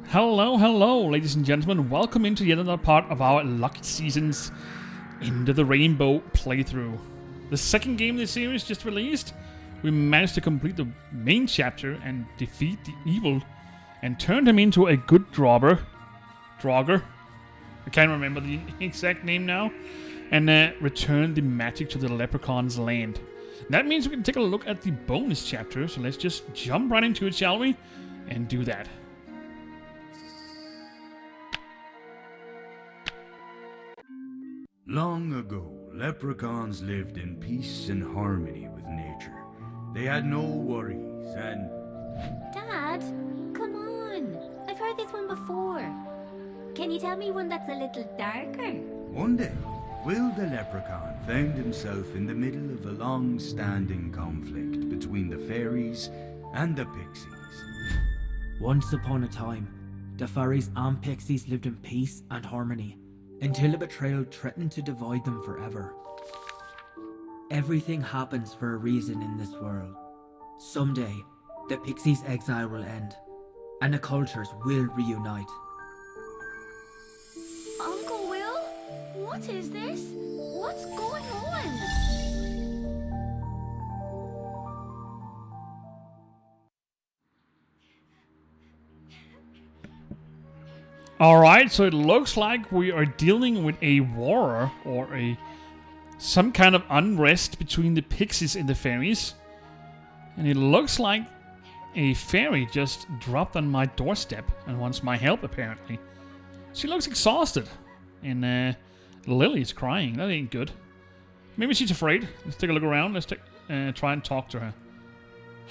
Hello, hello, ladies and gentlemen. Welcome into yet another part of our Lucky Seasons Into the Rainbow playthrough. The second game in the series just released. We managed to complete the main chapter and defeat the evil and turn him into a good Drauberg. I can't remember the exact name now. And return the magic to the leprechaun's land. That means we can take a look at the bonus chapter. So let's just jump right into it, shall we? And do that. Long ago, leprechauns lived in peace and harmony with nature. They had no worries and... Dad, come on. I've heard this one before. Can you tell me one that's a little darker? One day, Will the leprechaun found himself in the middle of a long-standing conflict between the fairies and the pixies. Once upon a time, the fairies and pixies lived in peace and harmony, until a betrayal threatened to divide them forever. Everything happens for a reason in this world. Someday, the pixies' exile will end, and the cultures will reunite. Uncle Will? What is this? What's going on? Alright, so it looks like we are dealing with a war or some kind of unrest between the pixies and the fairies. And it looks like a fairy just dropped on my doorstep and wants my help, apparently. She looks exhausted. And Lily's crying. That ain't good. Maybe she's afraid. Let's take a look around. Let's try and talk to her.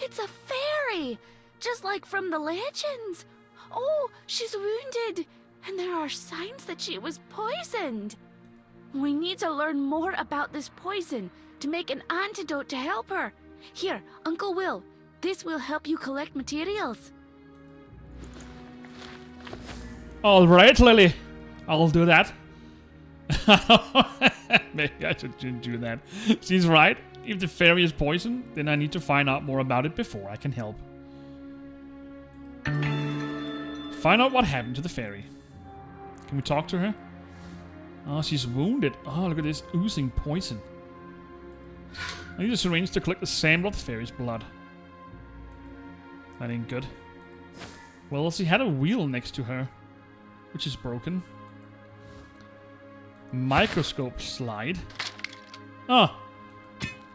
It's a fairy! Just like from the legends. Oh, she's wounded, and there are signs that she was poisoned. We need to learn more about this poison to make an antidote to help her. Here, Uncle Will, this will help you collect materials. Alright, Lily. I'll do that. Maybe I shouldn't do that. She's right. If the fairy is poisoned, then I need to find out more about it before I can help. Find out what happened to the fairy. Can we talk to her? Oh, she's wounded. Oh, look at this oozing poison. I need a syringe to collect the sample of the fairy's blood. That ain't good. Well, she had a wheel next to her, which is broken. Microscope slide. Ah!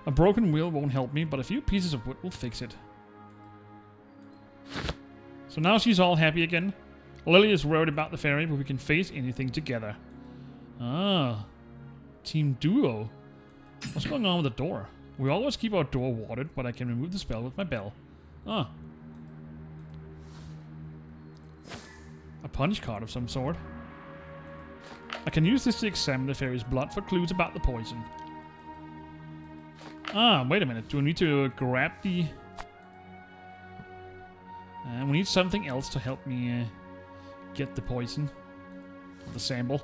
A broken wheel won't help me, but a few pieces of wood will fix it. So now she's all happy again. Lily is worried about the fairy, but we can face anything together. Ah. Team duo. What's going on with the door? We always keep our door warded, but I can remove the spell with my bell. Ah. A punch card of some sort. I can use this to examine the fairy's blood for clues about the poison. Ah, wait a minute. Do we need to grab the... we need something else to help me get the poison. The sample.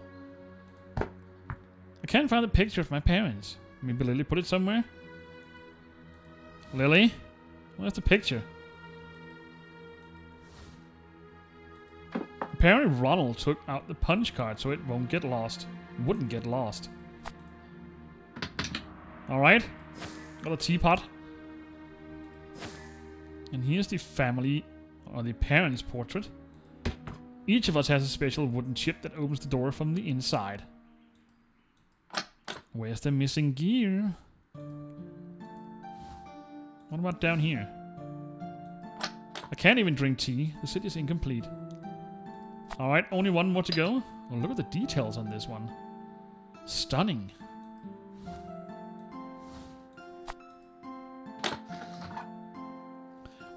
I can't find the picture of my parents. Maybe Lily put it somewhere? Lily? Where's the picture? Apparently Ronald took out the punch card so it won't get lost. Wouldn't get lost. Alright. Got a teapot. And here's the family... or the parents' portrait. Each of us has a special wooden chip that opens the door from the inside. Where's the missing gear? What about down here? I can't even drink tea. The city's incomplete. Alright, only one more to go. Oh, look at the details on this one. Stunning.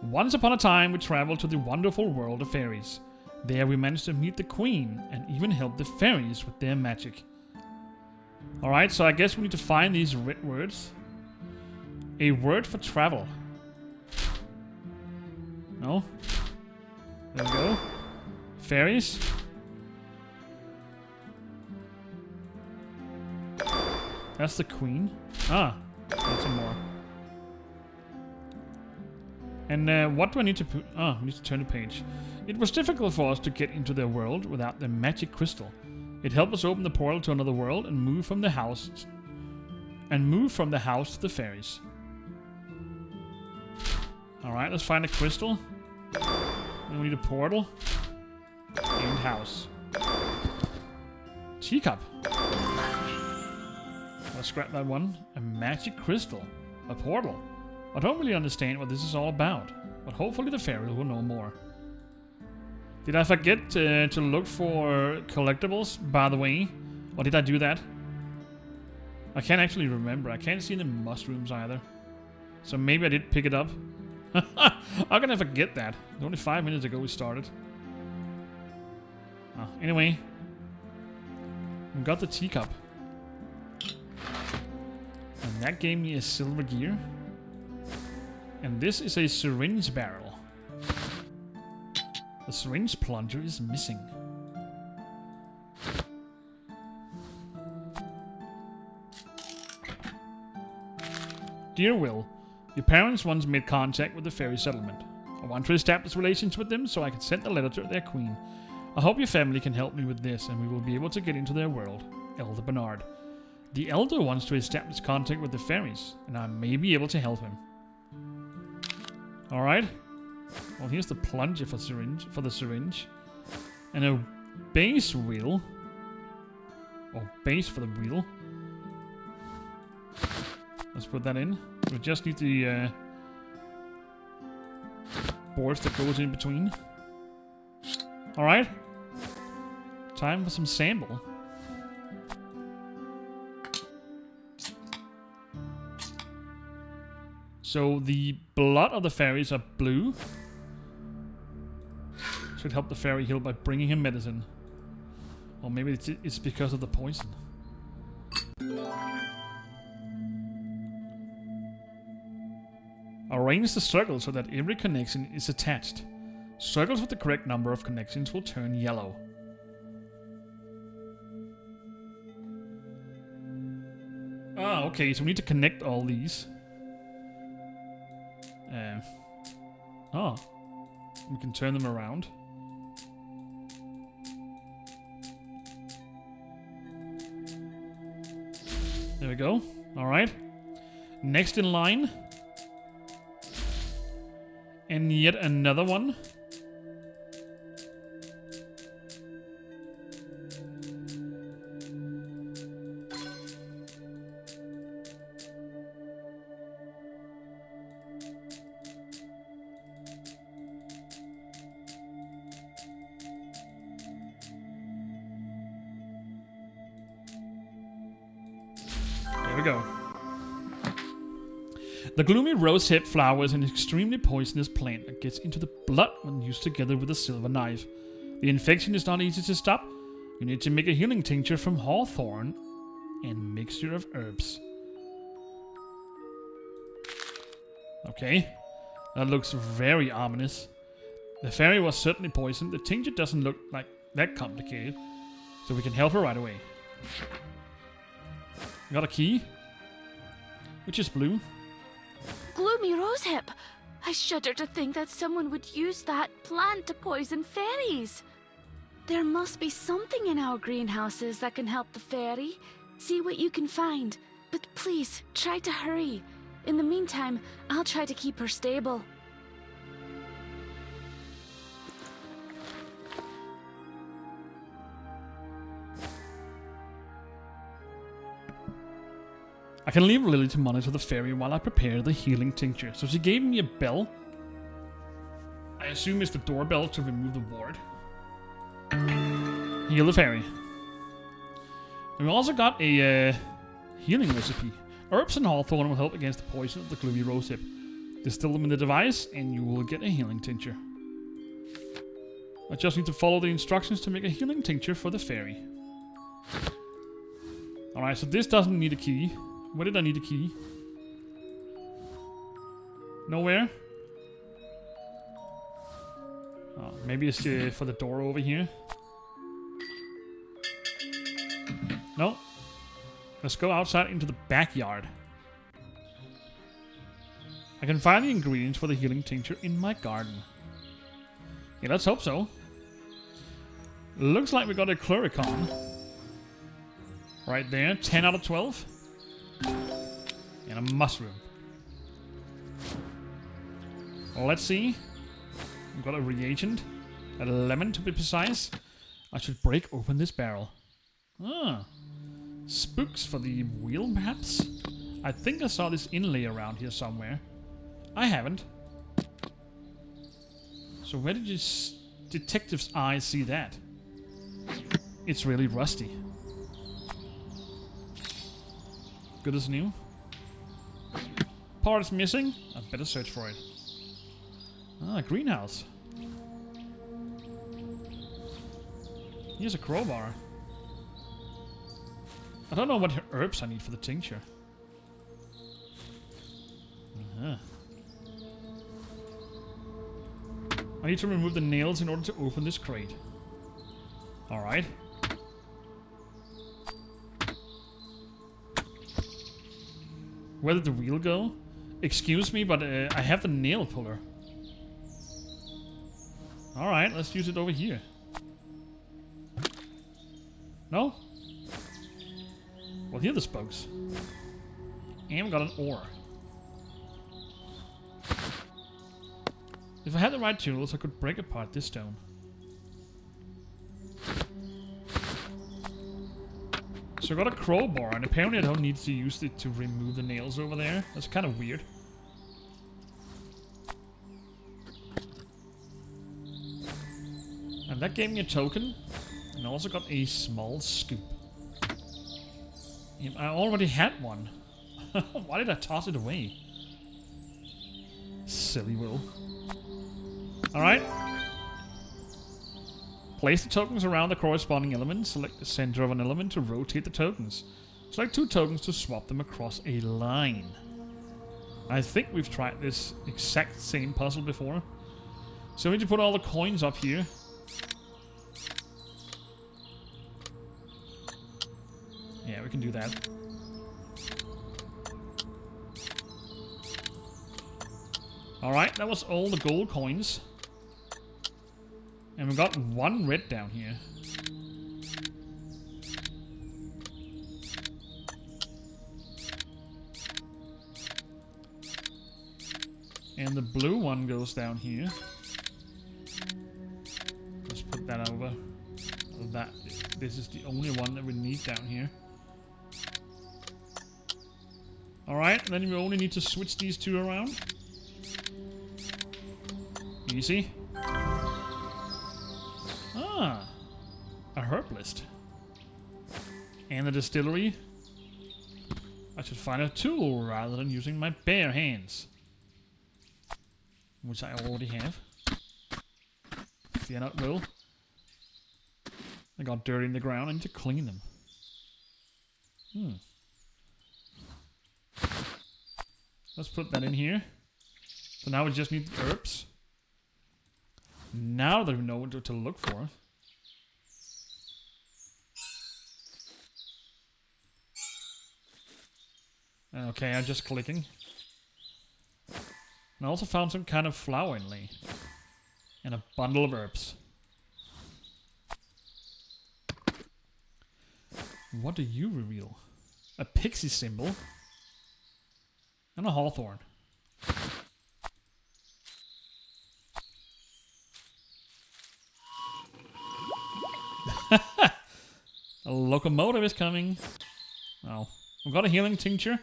Once upon a time, we traveled to the wonderful world of fairies. There we managed to meet the queen and even help the fairies with their magic. Alright, so I guess we need to find these red words. A word for travel. No? There we go. Fairies. That's the queen. Ah, there's some more. And what do I need to put? Oh, we need to turn the page. It was difficult for us to get into their world without the magic crystal. It helped us open the portal to another world and move from the house. To the fairies. Alright, let's find a crystal. Then we need a portal. And house. Teacup. Let's scrap that one. A magic crystal. A portal. I don't really understand what this is all about, but hopefully the fairies will know more. Did I forget to look for collectibles, by the way? Or did I do that? I can't actually remember. I can't see the mushrooms either. So maybe I did pick it up. How can I forget that? Only 5 minutes ago we started. Oh, anyway. We got the teacup. And that gave me a silver gear. And this is a syringe barrel. The syringe plunger is missing. Dear Will, your parents once made contact with the fairy settlement. I want to establish relations with them so I can send a letter to their queen. I hope your family can help me with this and we will be able to get into their world. Elder Bernard. The elder wants to establish contact with the fairies, and I may be able to help him. Alright. Well, here's the plunger for the syringe. And a base wheel. Or base for the wheel. Let's put that in. We just need the boards that goes in between. Alright. Time for some sample. So the blood of the fairies are blue. Should help the fairy heal by bringing him medicine. Or maybe it's because of the poison. Arrange the circle so that every connection is attached. Circles with the correct number of connections will turn yellow. Ah, okay, so we need to connect all these. Oh, we can turn them around. There we go. Alright. Next in line. And yet another one. There we go. The gloomy rosehip flower is an extremely poisonous plant that gets into the blood when used together with a silver knife. The infection is not easy to stop. You need to make a healing tincture from hawthorn and mixture of herbs. Okay, that looks very ominous. The fairy was certainly poisoned. The tincture doesn't look like that complicated, so we can help her right away. Got a key, which is blue. Gloomy rosehip! I shudder to think that someone would use that plant to poison fairies. There must be something in our greenhouses that can help the fairy. See what you can find, but please try to hurry. In the meantime, I'll try to keep her stable. I can leave Lily to monitor the fairy while I prepare the healing tincture. So she gave me a bell. I assume it's the doorbell to remove the ward. Heal the fairy. And we also got a healing recipe. Herbs and hawthorn will help against the poison of the gloomy rosehip. Distill them in the device and you will get a healing tincture. I just need to follow the instructions to make a healing tincture for the fairy. Alright, so this doesn't need a key. Where did I need a key? Nowhere? Oh, maybe it's for the door over here. No. Let's go outside into the backyard. I can find the ingredients for the healing tincture in my garden. Yeah, let's hope so. Looks like we got a leprechaun. Right there, 10 out of 12. And a mushroom. Well, let's see. We've got a reagent. A lemon to be precise. I should break open this barrel. Ah. Spooks for the wheel, perhaps? I think I saw this inlay around here somewhere. I haven't. So where did your detective's eyes see that? It's really rusty. Good as new. Part is missing. I better search for it. Ah, greenhouse. Here's a crowbar. I don't know what herbs I need for the tincture. Uh-huh. I need to remove the nails in order to open this crate. Alright. Where did the wheel go? Excuse me, but I have the nail puller. Alright, let's use it over here. No? Well, here are the spokes. And we got an ore. If I had the right tools, I could break apart this stone. So I got a crowbar, and apparently I don't need to use it to remove the nails over there. That's kind of weird. And that gave me a token, and I also got a small scoop. I already had one. Why did I toss it away? Silly Will. Alright. Place the tokens around the corresponding element. Select the center of an element to rotate the tokens. Select 2 tokens to swap them across a line. I think we've tried this exact same puzzle before. So we need to put all the coins up here. Yeah, we can do that. Alright, that was all the gold coins. And we got 1 red down here. And the blue one goes down here. Let's put that over. This is the only one that we need down here. Alright, then we only need to switch these 2 around. Easy. Ah, a herb list. And the distillery. I should find a tool rather than using my bare hands. Which I already have. Fear not, Will. They got dirt in the ground. I need to clean them. Let's put that in here. So now we just need the herbs. Now that we know what to look for. Okay, I'm just clicking. And I also found some kind of flower inlay. And a bundle of herbs. What do you reveal? A pixie symbol. And a hawthorn. A locomotive is coming. Oh. We've got a healing tincture.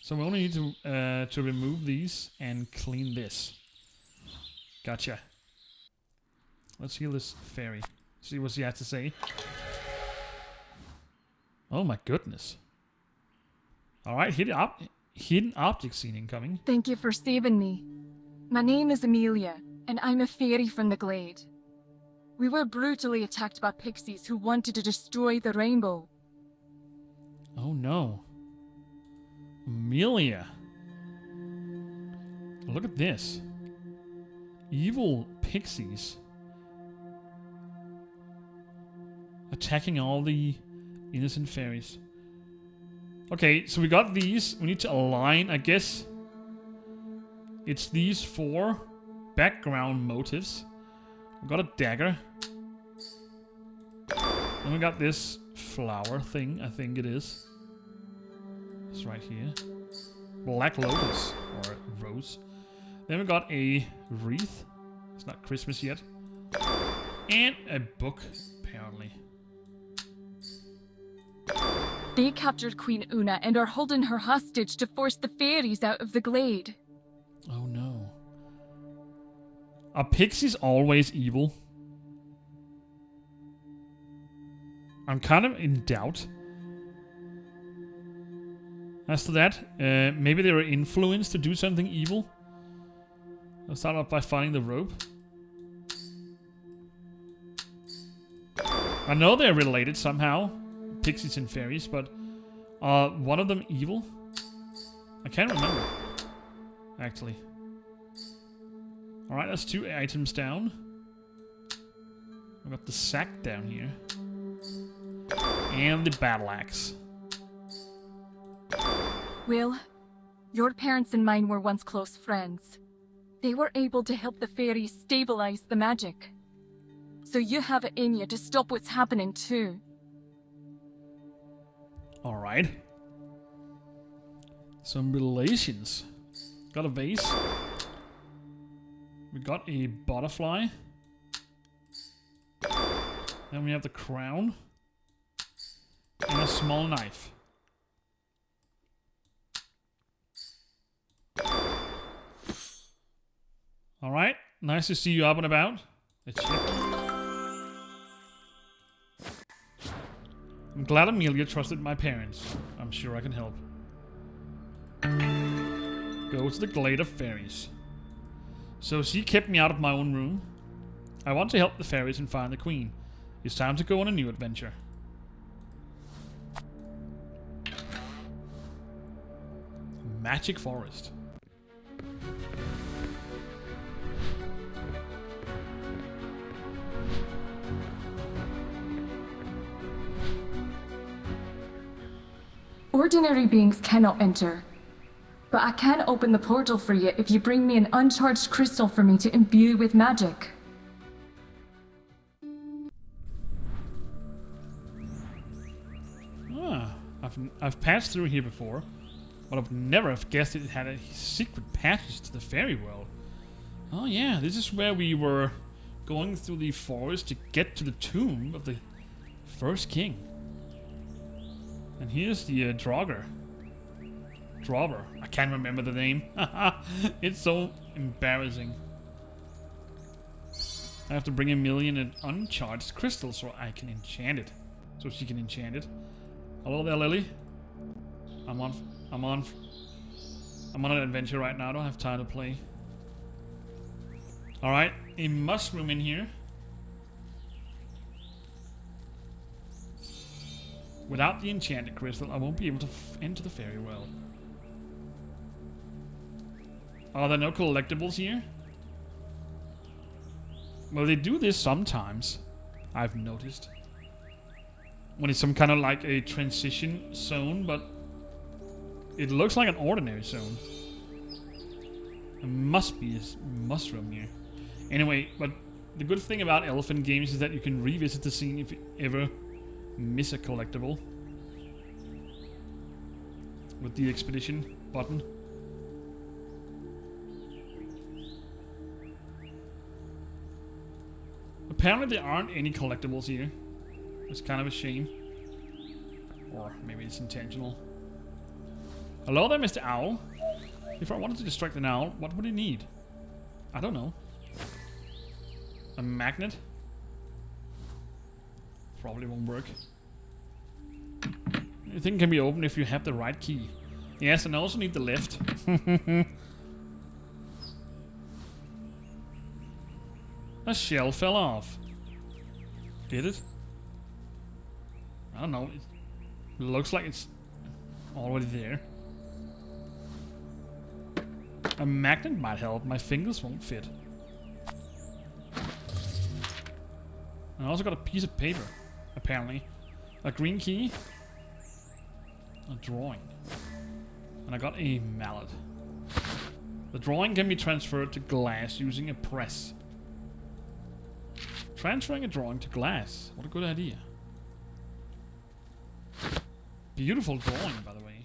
So we only need to remove these and clean this. Gotcha. Let's heal this fairy. See what she has to say. Oh my goodness. Alright, hidden object scene incoming. Thank you for saving me. My name is Amelia, and I'm a fairy from the Glade. We were brutally attacked by pixies who wanted to destroy the rainbow. Oh no. Amelia. Look at this. Evil pixies. Attacking all the innocent fairies. Okay, so we got these. We need to align, I guess. It's these 4 background motifs. We got a dagger. Then we got this flower thing, I think it is. It's right here. Black lotus, or rose. Then we got a wreath. It's not Christmas yet. And a book, apparently. They captured Queen Una and are holding her hostage to force the fairies out of the glade. Oh no. Are pixies always evil? I'm kind of in doubt as to that. Maybe they were influenced to do something evil. I'll start off by finding the rope. I know they're related somehow, pixies and fairies, but one of them evil? I can't remember, actually. Alright, that's 2 items down. I've got the sack down here. And the battle axe. Will, your parents and mine were once close friends. They were able to help the fairies stabilize the magic. So you have it in you to stop what's happening too. Alright. Some relations. Got a vase. We got a butterfly. Then we have the crown. And a small knife. Alright, nice to see you up and about. Let's check. I'm glad Amelia trusted my parents. I'm sure I can help. Go to the Glade of Fairies. So she kept me out of my own room. I want to help the fairies and find the queen. It's time to go on a new adventure. Magic Forest. Ordinary beings cannot enter. But I can open the portal for you if you bring me an uncharged crystal for me to imbue with magic. Ah, I've passed through here before, but I've never have guessed it had a secret passage to the fairy world. Oh yeah, this is where we were going through the forest to get to the tomb of the first king. And here's the Drauberg. I can't remember the name. It's so embarrassing. I have to bring Amelia an uncharged crystal so I can enchant it. So she can enchant it. Hello there, Lily. I'm on an adventure right now. I don't have time to play. Alright, a mushroom in here. Without the enchanted crystal, I won't be able to enter the fairy world. Are there no collectibles here? Well, they do this sometimes, I've noticed. When it's some kind of like a transition zone, but it looks like an ordinary zone. There must be a mushroom here. Anyway, but the good thing about elephant games is that you can revisit the scene if you ever miss a collectible. With the expedition button. Apparently there aren't any collectibles here. It's kind of a shame. Or maybe it's intentional. Hello there, Mr. Owl. If I wanted to distract an owl, what would he need? I don't know. A magnet? Probably won't work. Anything can be opened if you have the right key. Yes, and I also need the left. A shell fell off. Did it? I don't know. It looks like it's already there. A magnet might help. My fingers won't fit. I also got a piece of paper, apparently. A green key. a drawing. And I got a mallet. The drawing can be transferred to glass using a press. Transferring a drawing to glass. What a good idea. Beautiful drawing, by the way.